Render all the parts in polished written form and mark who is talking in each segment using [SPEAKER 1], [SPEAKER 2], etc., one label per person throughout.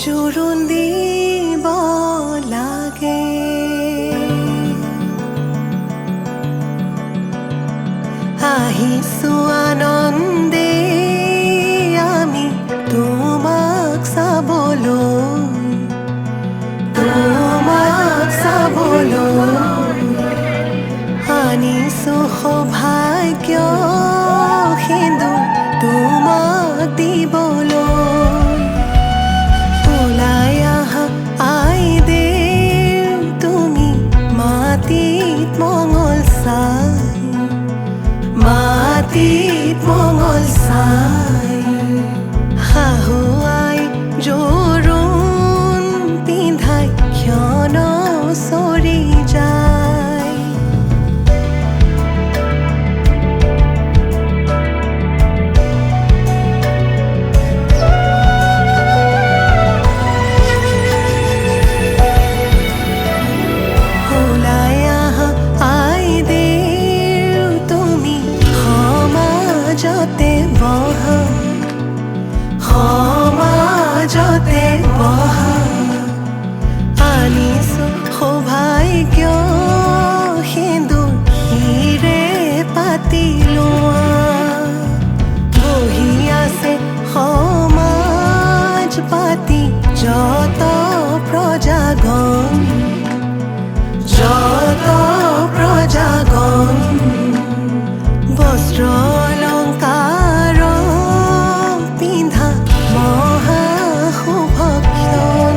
[SPEAKER 1] জোৰোণ দিব লাগে আহিছো আনন্দে আমি তোমাক চাবলৈ আনিছো সৌভাগ্য সিন্ধু তোমাক দিবলৈ মঙ্গল চাই শাহুৱাই জোৰোণ পিন্ধাই ক্ষণ চৰি যায় ওলাই আহা আই দেউ তুমি সমাজতে বহা আনিছো সৌভাগ্য সিন্দুৰে পাতি লোৱা বহি আছে সমাজ পাতি যত প্ৰজাগণ বস্ত্ৰ অলংকাৰ পিন্ধা মহা শুভক্ষণ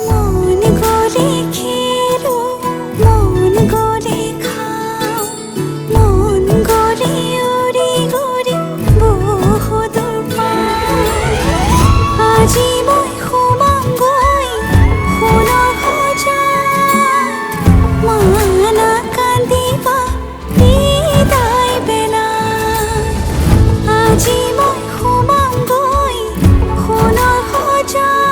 [SPEAKER 1] মন গলে খেলো মন গলে খাও মন গলে উৰি গৰি বহুদূৰ পাওঁ আজি মই সোমাম গৈ সোণৰ সজাত মানা কান্দিবা বিদায় বেলা আজি মই সোমাম গৈ সোণৰ সজাত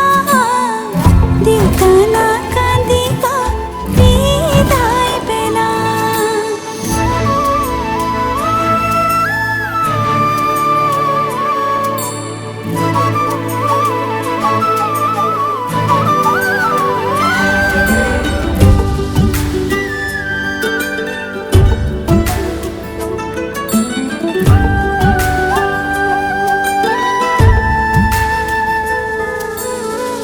[SPEAKER 1] দেউতা নাকান্দিবা বিদায় বেলা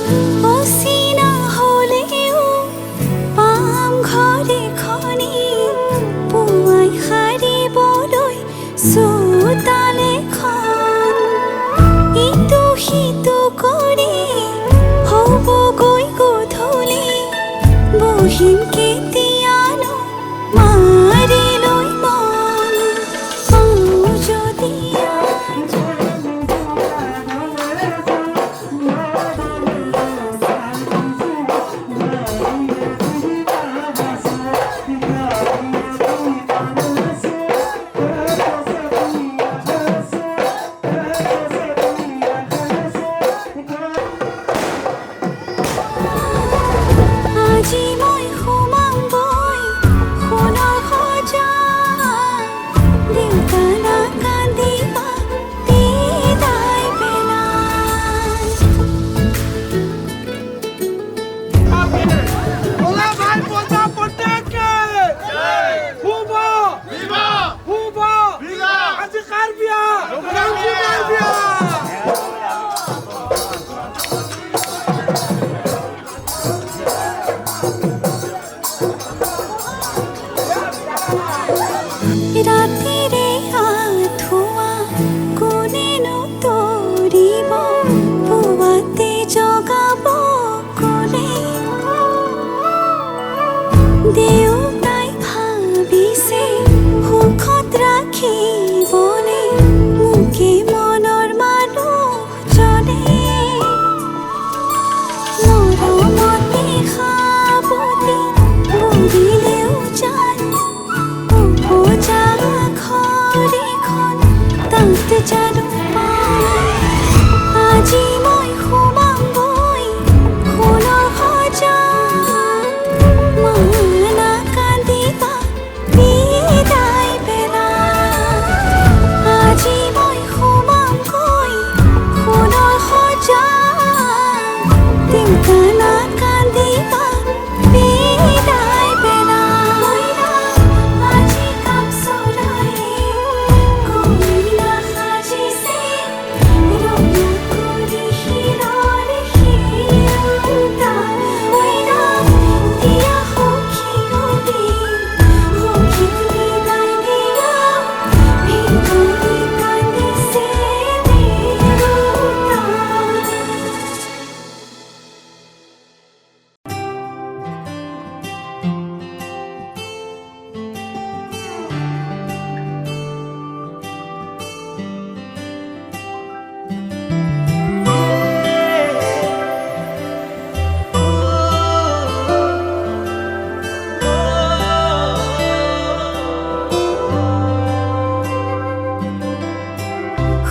[SPEAKER 1] অচিনা হলেও পাম ঘৰে খনি পুৱাই সাৰিবলৈ চোতাল এখন ইটো সিটো কৰি হ'বগৈ গধূলি বহিম কেতিয়ানো মাৰি লৈ মন পাওঁ যদি আজি মই সোমামগৈ সোণৰ সজাত দেউতা নাকান্দিবা বিদায় পেলাই
[SPEAKER 2] Hola, vai botar potente! Cuba! Viva! Cuba! Viva! Anti-Carbia! Anti-Carbia!
[SPEAKER 1] ৰাতিৰে আঁঠুৱা কোনেনো তৰিব পুৱাতে জগাব কোনে দেউতাই ভাবিছে সুখত ৰাখিবনে মোকে মনৰ মানুহজনে মৰমতে সাৱটি বুলিলেও জান উপজা ঘৰখন তাত জানো পাই আজি মই সোমামগৈ সোণৰ সজাত মানা কান্দিবা বিদায় পেলাই আজি মই সোমামগৈ সোণৰ সজাত দেউতা নাকান্দিবা বিদায় পেলাই আজি কাম চৰাই কইনা সাজিছে ৰঙা কৰি শিৰৰ শিৰোতা কইনা দিয়া সখী গলি সখীক বিদায় দিয়া ভিতৰি কান্দিছে দেউতা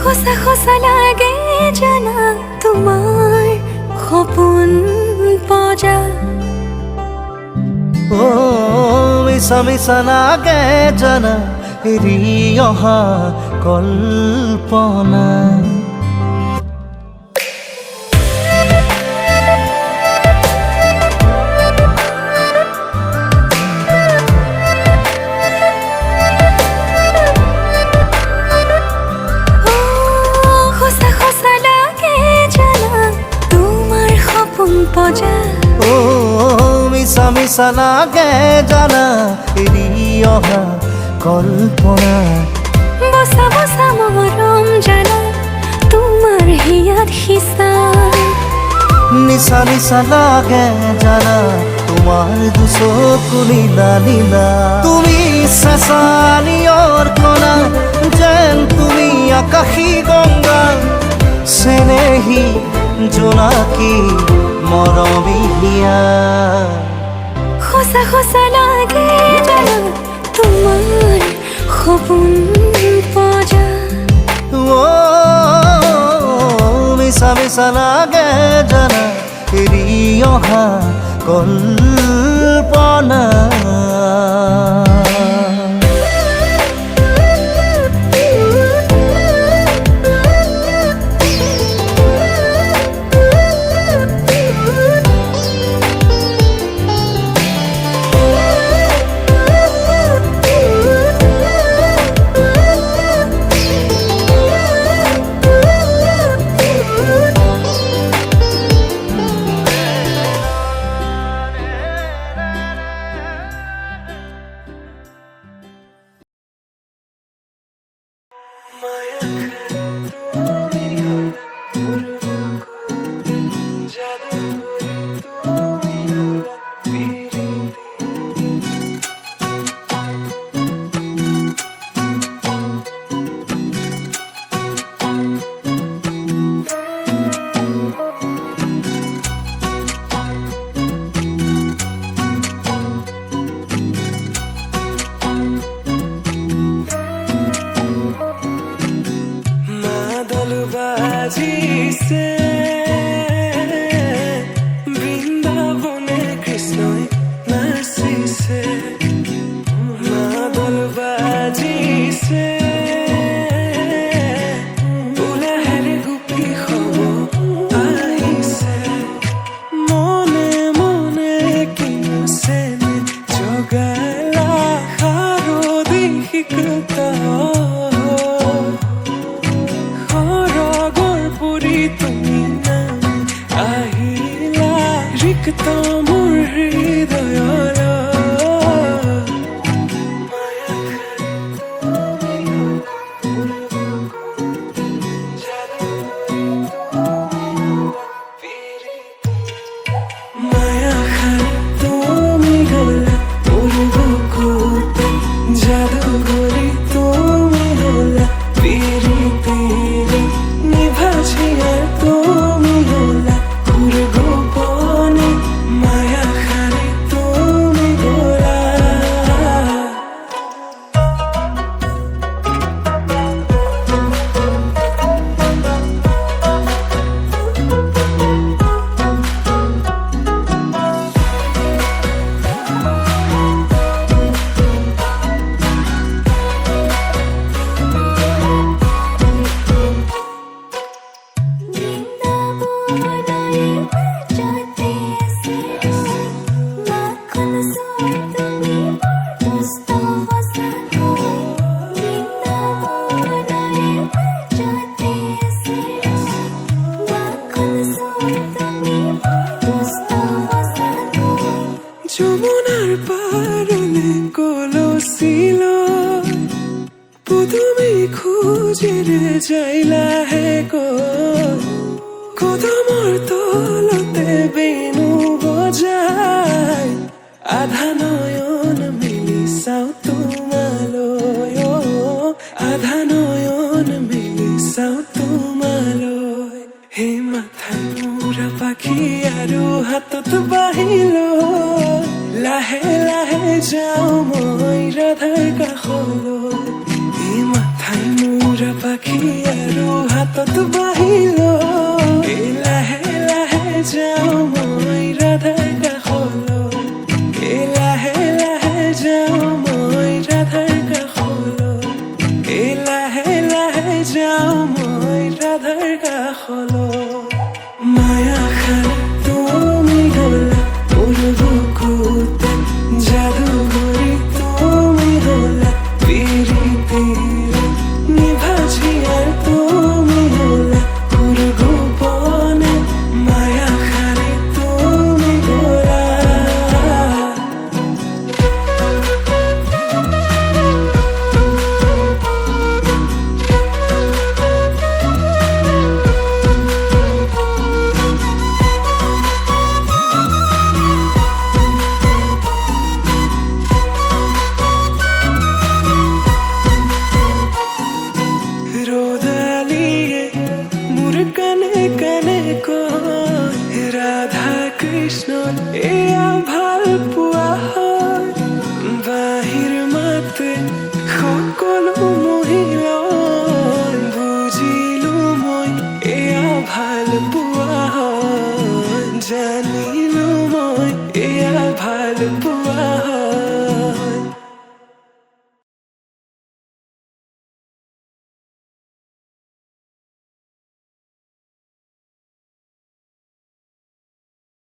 [SPEAKER 1] সঁচা সঁচা লাগে জানা তোমাৰ সপোন পজা
[SPEAKER 3] মিছা মিছা লাগে জানা এৰি অহা কল্পনা
[SPEAKER 1] সঁচা সঁচা লাগে জানা তোমাৰ সপোন পজা
[SPEAKER 3] মিছা মিছা লাগে জানা এৰি অহা কল্পনা
[SPEAKER 1] বসা বসা মৰম জানা তোমাৰ হিয়াত সিঁচা
[SPEAKER 3] নিচা নিচা লাগে জানা তোমাৰ দুচকু নীলা নীলা তুমি চেঁচা নিয়ৰ কণা যেন তুমি আকাশী গংগা চেনেহী জোনাকী মৰমী হিয়া
[SPEAKER 1] সঁচা সঁচা লাগে জানা তোমাৰ সপোন পজা
[SPEAKER 3] মিছা মিছা লাগে জানা এৰি অহা কল্পনা
[SPEAKER 4] তো মোৰ হৃদয়ৰ মায়া খাই তুমি গলা মোৰ বুকুত জাদু কৰি তুমি হলা পিৰিতিৰে নিভাজি আর তুমি হলা পুর গোপনে মায়া খাই তুমি গলা
[SPEAKER 1] বৃন্দাবনায় বাজাতে আসে মাখন সোর তুমি দুষ্ট বসানো বৃন্দাবনায় বাজাতে আসে মাখন সোর তুমি দুষ্ট বসানো
[SPEAKER 4] যমুনার পারলে কলসিল পুতুমি খুঁজেৰে যাইলা হে কদমৰ তলতে বেনু বজাই আধা নয়ন মেলি চাও তোমালৈ আধা নয়ন মেলি চাও তোমালৈ হে মাথাই মূৰা পাখি আৰু হাতত বাহিল লাহে লাহে যাওঁ মই ৰাধাৰ কাষলৈ এই মাথাই মূৰা পাখি আৰু হাতত বাহিল এই লাহে লাহে যাওঁ মই ৰাধাৰ কাষলৈ এই লাহে লাহে যাওঁ মই ৰাধাৰ কাষলৈ এই লাহে লাহে যাওঁ মই ৰাধাৰ কাষলৈ মায়া খাই তুমি গলা মোৰ বুকুত জাদু কৰি তুমি হলা পিৰিতিৰে নিভাজি আর তুমি হলা পুর গোপনে মায়া খাই তুমি গলা রোদালিয়ে মোর কানে কানে কয় রাধা কৃষ্ণ এ